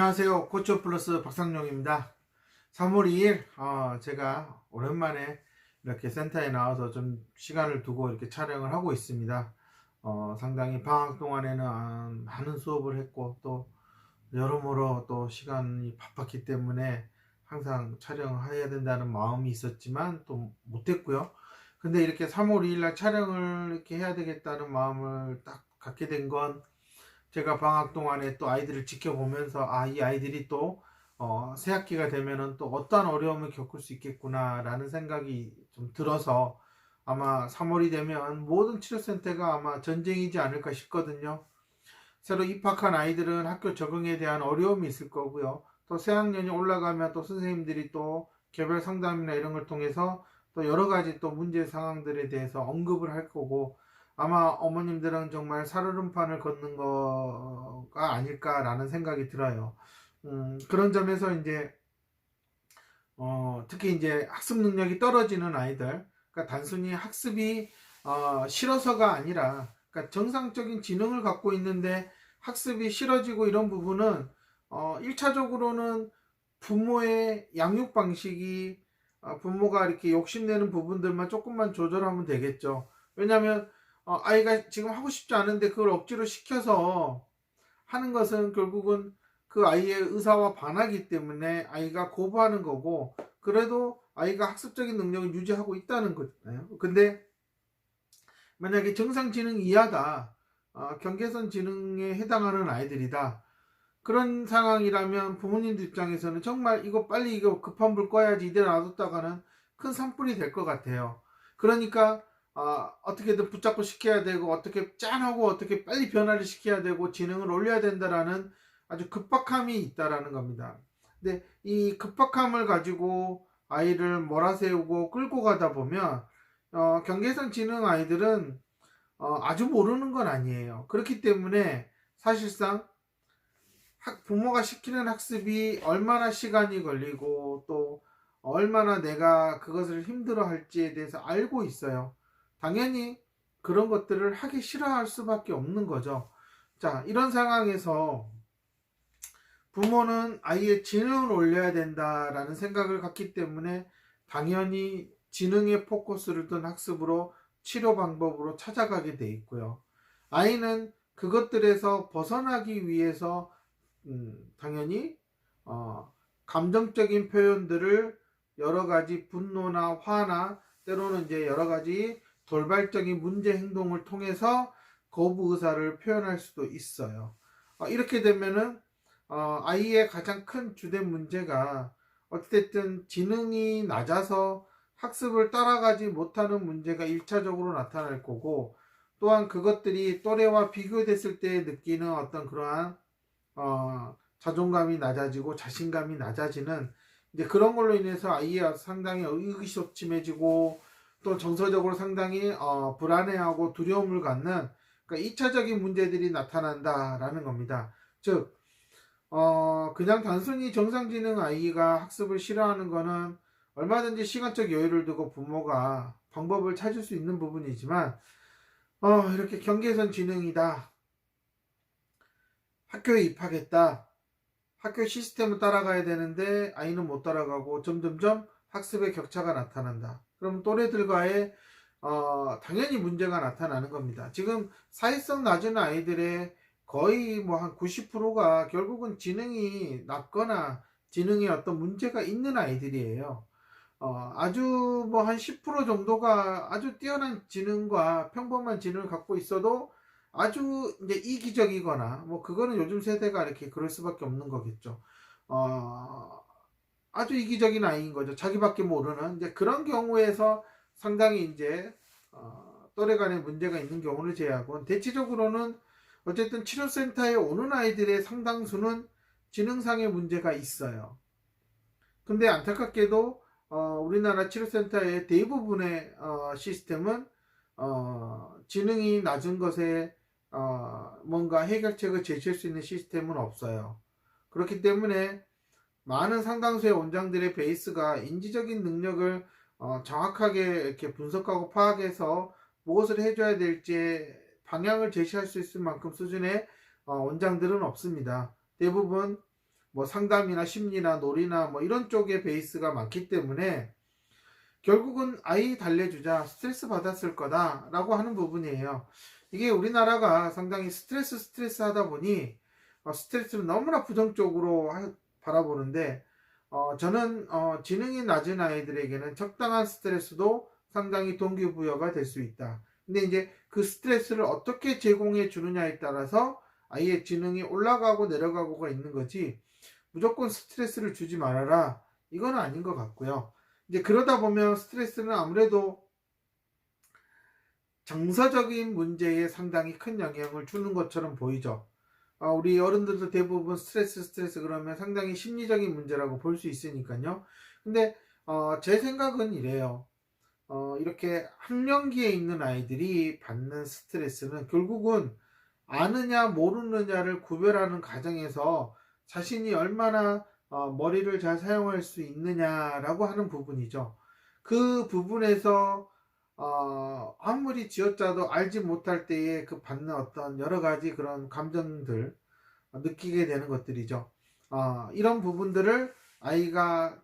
안녕하세요. 코치오 플러스 박상용입니다. 3월 2일 제가 오랜만에 이렇게 센터에 나와서 좀 시간을 두고 이렇게 촬영을 하고 있습니다. 상당히 방학 동안에는 많은 수업을 했고 또 여러모로 또 시간이 바빴기 때문에 항상 촬영을 해야 된다는 마음이 있었지만 또 못했고요. 근데 이렇게 3월 2일 날 촬영을 이렇게 해야 되겠다는 마음을 딱 갖게 된 건 제가 방학 동안에 또 아이들을 지켜보면서 이 아이들이 또 새학기가 되면은 또 어떠한 어려움을 겪을 수 있겠구나 라는 생각이 좀 들어서 아마 3월이 되면 모든 치료센터가 아마 전쟁이지 않을까 싶거든요. 새로 입학한 아이들은 학교 적응에 대한 어려움이 있을 거고요. 또 새학년이 올라가면 또 선생님들이 또 개별 상담이나 이런 걸 통해서 또 여러 가지 또 문제 상황들에 대해서 언급을 할 거고, 아마 어머님들은 정말 살얼음판을 걷는 거가 아닐까라는 생각이 들어요. 그런 점에서 이제 특히 이제 학습 능력이 떨어지는 아이들, 그러니까 단순히 학습이 싫어서가 아니라, 그러니까 정상적인 지능을 갖고 있는데 학습이 싫어지고 이런 부분은 1차적으로는 부모의 양육 방식이, 부모가 이렇게 욕심내는 부분들만 조금만 조절하면 되겠죠. 왜냐하면 아이가 지금 하고 싶지 않은데 그걸 억지로 시켜서 하는 것은 결국은 그 아이의 의사와 반하기 때문에 아이가 거부하는 거고, 그래도 아이가 학습적인 능력을 유지하고 있다는 거잖아요. 근데 만약에 정상 지능 이하다, 경계선 지능에 해당하는 아이들이다, 그런 상황이라면 부모님들 입장에서는 정말 이거 빨리 이거 급한 불 꺼야지 이대로 놔뒀다가는 큰 산불이 될 것 같아요. 그러니까 어떻게든 붙잡고 시켜야 되고, 어떻게 짠하고 어떻게 빨리 변화를 시켜야 되고 지능을 올려야 된다라는 아주 급박함이 있다라는 겁니다. 근데 이 급박함을 가지고 아이를 몰아세우고 끌고 가다 보면 경계선 지능 아이들은 아주 모르는 건 아니에요. 그렇기 때문에 사실상 부모가 시키는 학습이 얼마나 시간이 걸리고 또 얼마나 내가 그것을 힘들어 할지에 대해서 알고 있어요. 당연히 그런 것들을 하기 싫어할 수밖에 없는 거죠. 자, 이런 상황에서 부모는 아이의 지능을 올려야 된다라는 생각을 갖기 때문에 당연히 지능의 포커스를 둔 학습으로 치료 방법으로 찾아가게 돼 있고요. 아이는 그것들에서 벗어나기 위해서 당연히 감정적인 표현들을 여러 가지 분노나 화나 때로는 이제 여러 가지 돌발적인 문제 행동을 통해서 거부 의사를 표현할 수도 있어요. 이렇게 되면은 아이의 가장 큰 주된 문제가 어쨌든 지능이 낮아서 학습을 따라가지 못하는 문제가 1차적으로 나타날 거고, 또한 그것들이 또래와 비교됐을 때 느끼는 어떤 그러한 자존감이 낮아지고 자신감이 낮아지는 이제 그런 걸로 인해서 아이가 상당히 의기소침해지고 또 정서적으로 상당히 불안해하고 두려움을 갖는, 그러니까 2차적인 문제들이 나타난다라는 겁니다. 즉 그냥 단순히 정상지능 아이가 학습을 싫어하는 거는 얼마든지 시간적 여유를 두고 부모가 방법을 찾을 수 있는 부분이지만, 이렇게 경계선 지능이다, 학교에 입학했다, 학교 시스템을 따라가야 되는데 아이는 못 따라가고 점점점 학습의 격차가 나타난다. 그럼 또래들과의 당연히 문제가 나타나는 겁니다. 지금 사회성 낮은 아이들의 거의 뭐 한 90%가 결국은 지능이 낮거나 지능에 어떤 문제가 있는 아이들이에요. 아주 뭐 한 10% 정도가 아주 뛰어난 지능과 평범한 지능을 갖고 있어도 아주 이제 이기적이거나 뭐 그거는 요즘 세대가 이렇게 그럴 수밖에 없는 거겠죠. 아주 이기적인 아이인 거죠. 자기밖에 모르는 이제 그런 경우에서 상당히 이제 또래 간에 문제가 있는 경우를 제외하고 대체적으로는 어쨌든 치료센터에 오는 아이들의 상당수는 지능상의 문제가 있어요. 근데 안타깝게도 우리나라 치료센터의 대부분의 시스템은 지능이 낮은 것에 뭔가 해결책을 제시할 수 있는 시스템은 없어요. 그렇기 때문에 많은 상당수의 원장들의 베이스가 인지적인 능력을 정확하게 이렇게 분석하고 파악해서 무엇을 해줘야 될지 방향을 제시할 수 있을 만큼 수준의 원장들은 없습니다. 대부분 뭐 상담이나 심리나 놀이나 뭐 이런 쪽의 베이스가 많기 때문에 결국은 아이 달래주자 스트레스 받았을 거다라고 하는 부분이에요. 이게 우리나라가 상당히 스트레스 하다 보니 스트레스를 너무나 부정적으로 바라보는데 저는 지능이 낮은 아이들에게는 적당한 스트레스도 상당히 동기부여가 될 수 있다. 근데 이제 그 스트레스를 어떻게 제공해 주느냐에 따라서 아이의 지능이 올라가고 내려가고가 있는 거지, 무조건 스트레스를 주지 말아라, 이건 아닌 것 같고요. 이제 그러다 보면 스트레스는 아무래도 정서적인 문제에 상당히 큰 영향을 주는 것처럼 보이죠. 우리 어른들도 대부분 스트레스 그러면 상당히 심리적인 문제라고 볼 수 있으니까요. 근데 제 생각은 이래요. 이렇게 학령기에 있는 아이들이 받는 스트레스는 결국은 아느냐 모르느냐를 구별하는 과정에서 자신이 얼마나 머리를 잘 사용할 수 있느냐라고 하는 부분이죠. 그 부분에서 아무리 쥐어짜도 알지 못할 때에 그 받는 어떤 여러 가지 그런 감정들 느끼게 되는 것들이죠. 이런 부분들을 아이가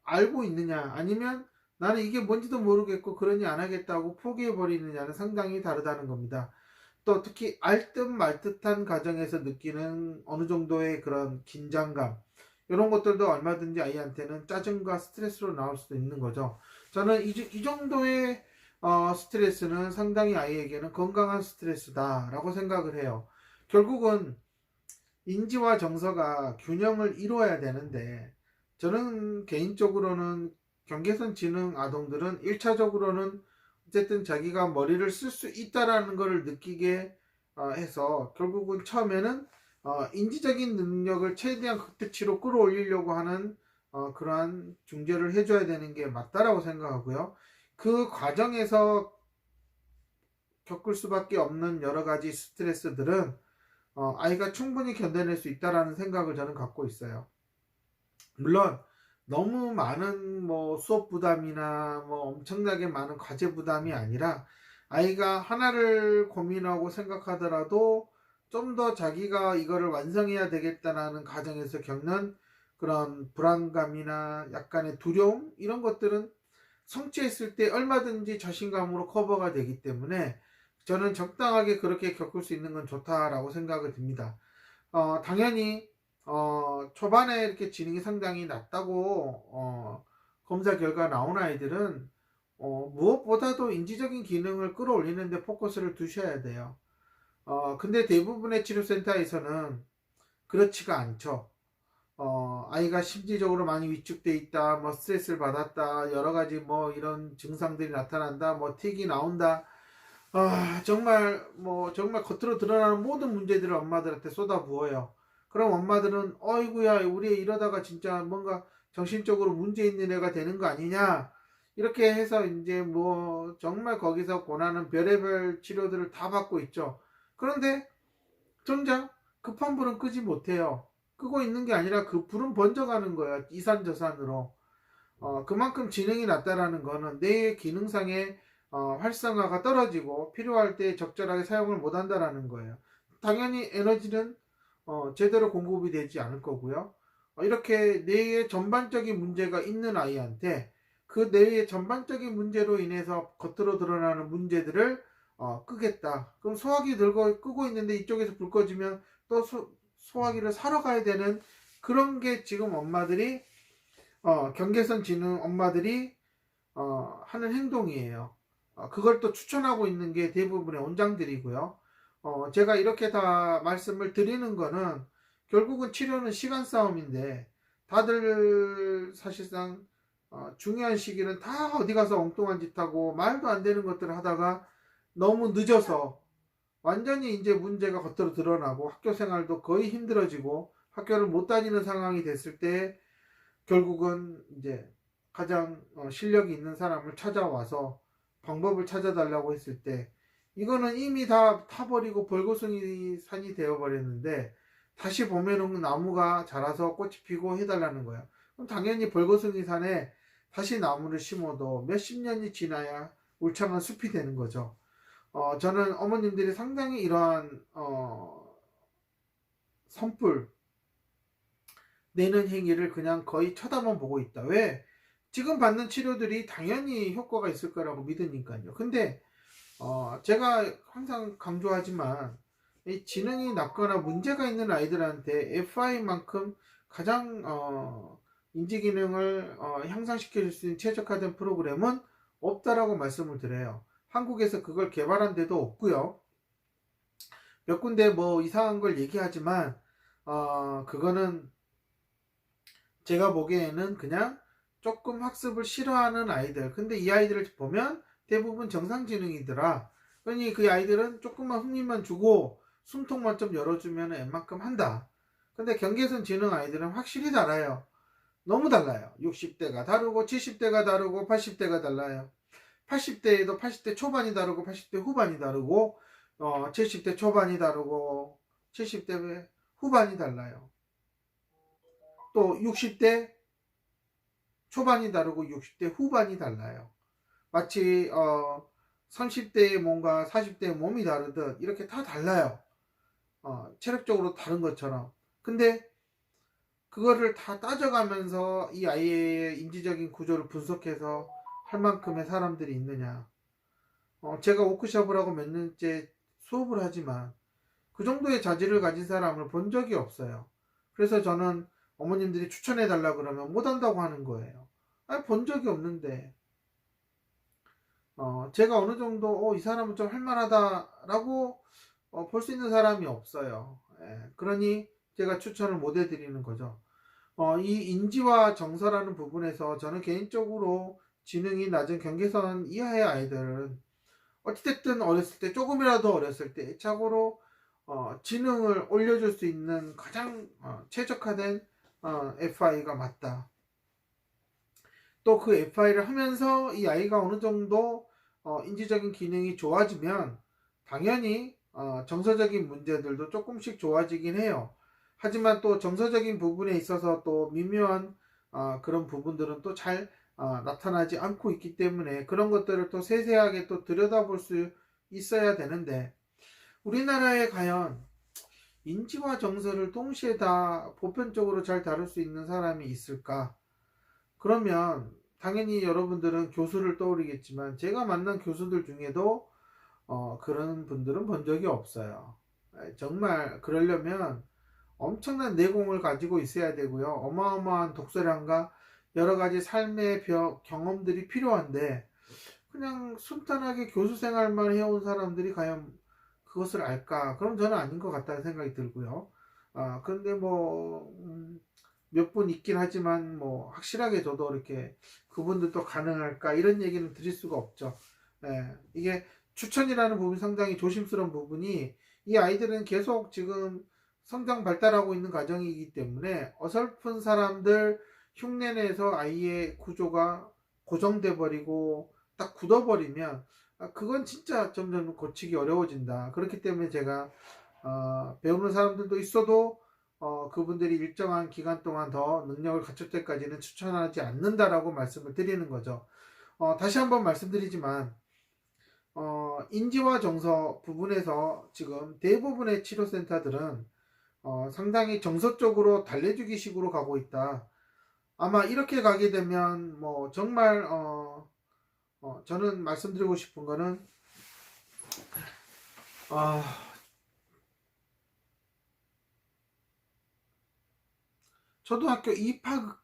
알고 있느냐, 아니면 나는 이게 뭔지도 모르겠고 그러니 안 하겠다고 포기해 버리느냐는 상당히 다르다는 겁니다. 또 특히 알 듯 말 듯한 가정에서 느끼는 어느 정도의 그런 긴장감, 이런 것들도 얼마든지 아이한테는 짜증과 스트레스로 나올 수도 있는 거죠. 저는 이 정도의 스트레스는 상당히 아이에게는 건강한 스트레스다라고 생각을 해요. 결국은 인지와 정서가 균형을 이루어야 되는데, 저는 개인적으로는 경계선 지능 아동들은 1차적으로는 어쨌든 자기가 머리를 쓸 수 있다라는 것을 느끼게 해서 결국은 처음에는 인지적인 능력을 최대한 극대치로 끌어올리려고 하는 그러한 중재를 해줘야 되는 게 맞다라고 생각하고요. 그 과정에서 겪을 수밖에 없는 여러 가지 스트레스들은 아이가 충분히 견뎌낼 수 있다라는 생각을 저는 갖고 있어요. 물론 너무 많은 뭐 수업 부담이나 뭐 엄청나게 많은 과제 부담이 아니라 아이가 하나를 고민하고 생각하더라도 좀 더 자기가 이거를 완성해야 되겠다라는 과정에서 겪는 그런 불안감이나 약간의 두려움, 이런 것들은 성취했을 때 얼마든지 자신감으로 커버가 되기 때문에 저는 적당하게 그렇게 겪을 수 있는 건 좋다라고 생각이 듭니다. 당연히 초반에 이렇게 지능이 상당히 낮다고 검사 결과 나온 아이들은 무엇보다도 인지적인 기능을 끌어올리는 데 포커스를 두셔야 돼요. 근데 대부분의 치료센터에서는 그렇지가 않죠. 아이가 심리적으로 많이 위축돼 있다, 뭐 스트레스를 받았다, 여러 가지 뭐 이런 증상들이 나타난다, 뭐 틱이 나온다. 정말 겉으로 드러나는 모든 문제들을 엄마들한테 쏟아부어요. 그럼 엄마들은 어이구야, 우리 애 이러다가 진짜 뭔가 정신적으로 문제 있는 애가 되는 거 아니냐, 이렇게 해서 이제 뭐 정말 거기서 권하는 별의별 치료들을 다 받고 있죠. 그런데 정작 급한 불은 끄지 못해요. 끄고 있는 게 아니라 그 불은 번져가는 거야, 이산저산으로. 그만큼 지능이 낮다라는 거는 뇌의 기능상의 활성화가 떨어지고 필요할 때 적절하게 사용을 못한다라는 거예요. 당연히 에너지는 제대로 공급이 되지 않을 거고요. 이렇게 뇌의 전반적인 문제가 있는 아이한테 그 뇌의 전반적인 문제로 인해서 겉으로 드러나는 문제들을 끄겠다. 그럼 소화기 들고 끄고 있는데 이쪽에서 불 꺼지면 또 소화기를 사러 가야 되는, 그런 게 지금 엄마들이 경계선 지능 엄마들이 하는 행동이에요. 그걸 또 추천하고 있는 게 대부분의 원장들이고요. 제가 이렇게 다 말씀을 드리는 거는 결국은 치료는 시간 싸움인데, 다들 사실상 중요한 시기는 다 어디 가서 엉뚱한 짓 하고 말도 안 되는 것들을 하다가 너무 늦어서 완전히 이제 문제가 겉으로 드러나고 학교 생활도 거의 힘들어지고 학교를 못 다니는 상황이 됐을 때 결국은 이제 가장 실력이 있는 사람을 찾아와서 방법을 찾아달라고 했을 때 이거는 이미 다 타버리고 벌거숭이 산이 되어버렸는데 다시 보면은 나무가 자라서 꽃이 피고 해달라는 거예요. 그럼 당연히 벌거숭이 산에 다시 나무를 심어도 몇십 년이 지나야 울창한 숲이 되는 거죠. 저는 어머님들이 상당히 이러한 선풀, 내는 행위를 그냥 거의 쳐다만 보고 있다. 왜? 지금 받는 치료들이 당연히 효과가 있을 거라고 믿으니까요. 근데 제가 항상 강조하지만 이 지능이 낮거나 문제가 있는 아이들한테 FI만큼 가장 인지 기능을 향상시켜 줄 수 있는 최적화된 프로그램은 없다라고 말씀을 드려요. 한국에서 그걸 개발한 데도 없고요. 몇 군데 뭐 이상한 걸 얘기하지만 그거는 제가 보기에는 그냥 조금 학습을 싫어하는 아이들, 근데 이 아이들을 보면 대부분 정상지능이더라. 그러니 그 아이들은 조금만 흥미만 주고 숨통만 좀 열어주면 웬만큼 한다. 근데 경계선 지능 아이들은 확실히 달라요. 너무 달라요. 60대가 다르고 70대가 다르고 80대가 달라요. 80대에도 80대 초반이 다르고 80대 후반이 다르고 70대 초반이 다르고 70대 후반이 달라요. 또 60대 초반이 다르고 60대 후반이 달라요. 마치 30대의 몸과 40대의 몸이 다르듯 이렇게 다 달라요. 체력적으로 다른 것처럼. 근데 그거를 다 따져가면서 이 아이의 인지적인 구조를 분석해서 할 만큼의 사람들이 있느냐. 제가 워크숍을 하고 몇 년째 수업을 하지만 그 정도의 자질을 가진 사람을 본 적이 없어요. 그래서 저는 어머님들이 추천해 달라 그러면 못 한다고 하는 거예요. 아니, 본 적이 없는데 제가 어느 정도 이 사람은 좀 할만하다라고 볼 수 있는 사람이 없어요. 예, 그러니 제가 추천을 못 해드리는 거죠. 이 인지와 정서라는 부분에서 저는 개인적으로 지능이 낮은 경계선 이하의 아이들은 어찌됐든 어렸을 때 조금이라도 어렸을 때 애착으로 지능을 올려줄 수 있는 가장 최적화된 FI가 맞다. 또 그 FI를 하면서 이 아이가 어느 정도 인지적인 기능이 좋아지면 당연히 정서적인 문제들도 조금씩 좋아지긴 해요. 하지만 또 정서적인 부분에 있어서 또 미묘한 그런 부분들은 또 잘 나타나지 않고 있기 때문에 그런 것들을 또 세세하게 또 들여다볼 수 있어야 되는데 우리나라에 과연 인지와 정서를 동시에 다 보편적으로 잘 다룰 수 있는 사람이 있을까? 그러면 당연히 여러분들은 교수를 떠올리겠지만 제가 만난 교수들 중에도 그런 분들은 본 적이 없어요. 정말 그러려면 엄청난 내공을 가지고 있어야 되고요. 어마어마한 독서량과 여러 가지 삶의 경험들이 필요한데 그냥 순탄하게 교수 생활만 해온 사람들이 과연 그것을 알까? 그럼 저는 아닌 것 같다는 생각이 들고요. 그런데 뭐 몇 분 있긴 하지만 뭐 확실하게 저도 이렇게 그분들도 가능할까 이런 얘기는 드릴 수가 없죠. 예, 이게 추천이라는 부분이 상당히 조심스러운 부분이 이 아이들은 계속 지금 성장 발달하고 있는 과정이기 때문에 어설픈 사람들 흉내내서 아이의 구조가 고정돼 버리고 딱 굳어버리면 그건 진짜 점점 고치기 어려워진다. 그렇기 때문에 제가 배우는 사람들도 있어도 그분들이 일정한 기간 동안 더 능력을 갖출 때까지는 추천하지 않는다라고 말씀을 드리는 거죠. 다시 한번 말씀드리지만 인지와 정서 부분에서 지금 대부분의 치료센터들은 상당히 정서 쪽으로 달래주기 식으로 가고 있다. 아마 이렇게 가게 되면 뭐 정말 저는 말씀드리고 싶은 거는 초등학교 입학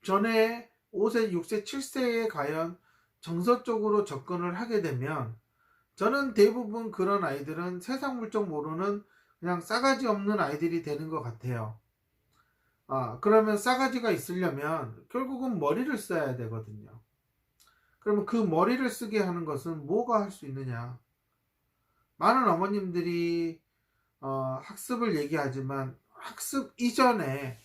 전에 5세, 6세, 7세에 과연 정서 쪽으로 접근을 하게 되면 저는 대부분 그런 아이들은 세상 물정 모르는 그냥 싸가지 없는 아이들이 되는 것 같아요. 그러면 싸가지가 있으려면 결국은 머리를 써야 되거든요. 그러면 그 머리를 쓰게 하는 것은 뭐가 할 수 있느냐? 많은 어머님들이 학습을 얘기하지만 학습 이전에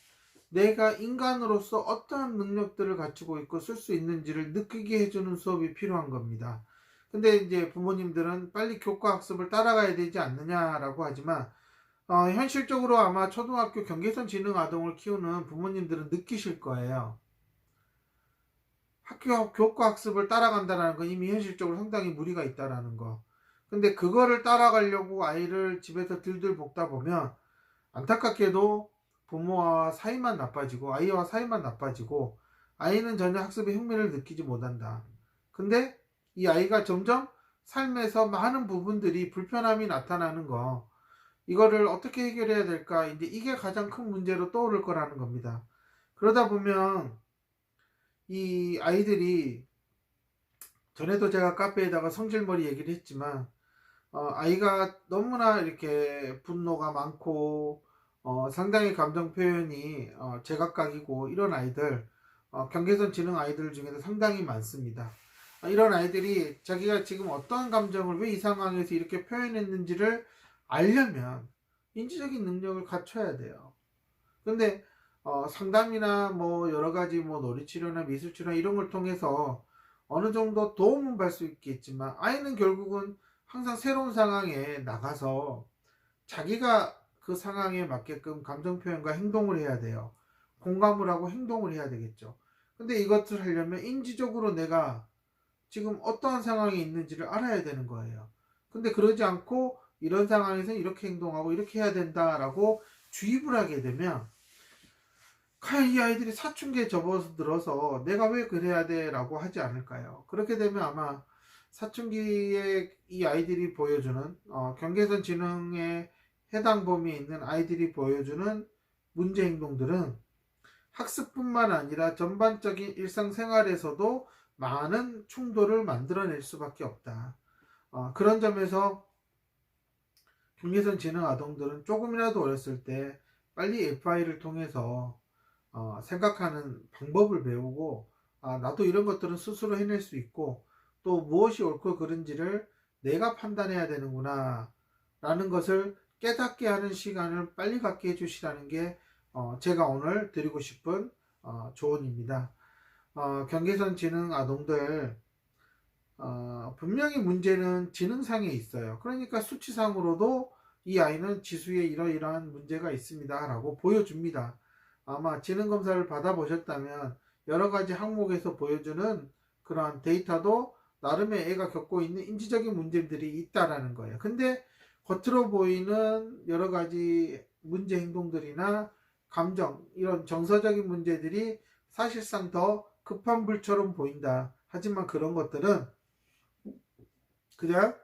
내가 인간으로서 어떠한 능력들을 갖추고 있고 쓸 수 있는지를 느끼게 해주는 수업이 필요한 겁니다. 근데 이제 부모님들은 빨리 교과 학습을 따라가야 되지 않느냐라고 하지만 현실적으로 아마 초등학교 경계선 지능 아동을 키우는 부모님들은 느끼실 거예요. 학교 교과 학습을 따라간다는 건 이미 현실적으로 상당히 무리가 있다라는 거. 근데 그거를 따라가려고 아이를 집에서 들들 볶다 보면 안타깝게도 부모와 사이만 나빠지고 아이와 사이만 나빠지고 아이는 전혀 학습에 흥미를 느끼지 못한다. 근데 이 아이가 점점 삶에서 많은 부분들이 불편함이 나타나는 거, 이거를 어떻게 해결해야 될까? 이제 이게 가장 큰 문제로 떠오를 거라는 겁니다. 그러다 보면 이 아이들이, 전에도 제가 카페에다가 성질머리 얘기를 했지만 아이가 너무나 이렇게 분노가 많고 상당히 감정 표현이 제각각이고 이런 아이들, 경계선 지능 아이들 중에도 상당히 많습니다. 이런 아이들이 자기가 지금 어떠한 감정을 왜 이 상황에서 이렇게 표현했는지를 알려면 인지적인 능력을 갖춰야 돼요. 근데 상담이나 뭐 여러 가지 뭐 놀이치료나 미술치료나 이런 걸 통해서 어느 정도 도움은 받을 수 있겠지만 아이는 결국은 항상 새로운 상황에 나가서 자기가 그 상황에 맞게끔 감정 표현과 행동을 해야 돼요. 공감을 하고 행동을 해야 되겠죠. 근데 이것을 하려면 인지적으로 내가 지금 어떠한 상황에 있는지를 알아야 되는 거예요. 근데 그러지 않고 이런 상황에서 이렇게 행동하고 이렇게 해야 된다라고 주입을 하게 되면 과연 이 아이들이 사춘기에 접어들어서 내가 왜 그래야 돼 라고 하지 않을까요? 그렇게 되면 아마 사춘기에 이 아이들이 보여주는 경계선 지능에 해당 범위에 있는 아이들이 보여주는 문제 행동들은 학습뿐만 아니라 전반적인 일상생활에서도 많은 충돌을 만들어낼 수밖에 없다. 그런 점에서 경계선 지능 아동들은 조금이라도 어렸을 때 빨리 FI를 통해서 생각하는 방법을 배우고, 나도 이런 것들은 스스로 해낼 수 있고 또 무엇이 옳고 그른지를 내가 판단해야 되는구나 라는 것을 깨닫게 하는 시간을 빨리 갖게 해주시라는 게 제가 오늘 드리고 싶은 조언입니다. 경계선 지능 아동들, 분명히 문제는 지능상에 있어요. 그러니까 수치상으로도 이 아이는 지수에 이러이러한 문제가 있습니다 라고 보여줍니다. 아마 지능검사를 받아보셨다면 여러가지 항목에서 보여주는 그러한 데이터도 나름의 애가 겪고 있는 인지적인 문제들이 있다라는 거예요. 근데 겉으로 보이는 여러가지 문제 행동들이나 감정, 이런 정서적인 문제들이 사실상 더 급한 불처럼 보인다. 하지만 그런 것들은 그냥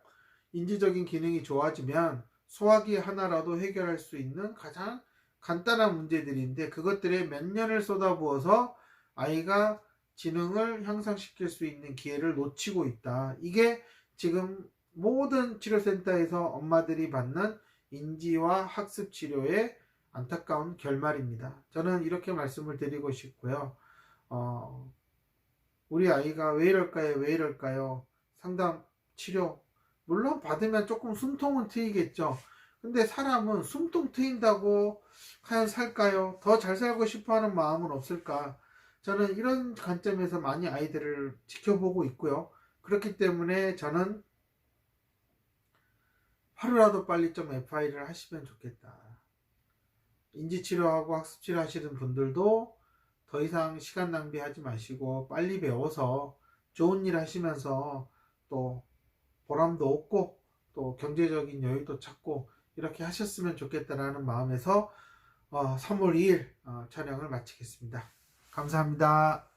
인지적인 기능이 좋아지면 소화기 하나라도 해결할 수 있는 가장 간단한 문제들인데, 그것들에 몇 년을 쏟아부어서 아이가 지능을 향상시킬 수 있는 기회를 놓치고 있다. 이게 지금 모든 치료센터에서 엄마들이 받는 인지와 학습 치료의 안타까운 결말입니다. 저는 이렇게 말씀을 드리고 싶고요. 우리 아이가 왜 이럴까요? 왜 이럴까요? 상담, 치료 물론 받으면 조금 숨통은 트이겠죠. 근데 사람은 숨통 트인다고 과연 살까요? 더 잘 살고 싶어하는 마음은 없을까? 저는 이런 관점에서 많이 아이들을 지켜보고 있고요. 그렇기 때문에 저는 하루라도 빨리 좀 FI를 하시면 좋겠다. 인지치료하고 학습치료 하시는 분들도 더 이상 시간 낭비하지 마시고 빨리 배워서 좋은 일 하시면서 또 보람도 얻고 또 경제적인 여유도 찾고 이렇게 하셨으면 좋겠다라는 마음에서 3월 2일 촬영을 마치겠습니다. 감사합니다.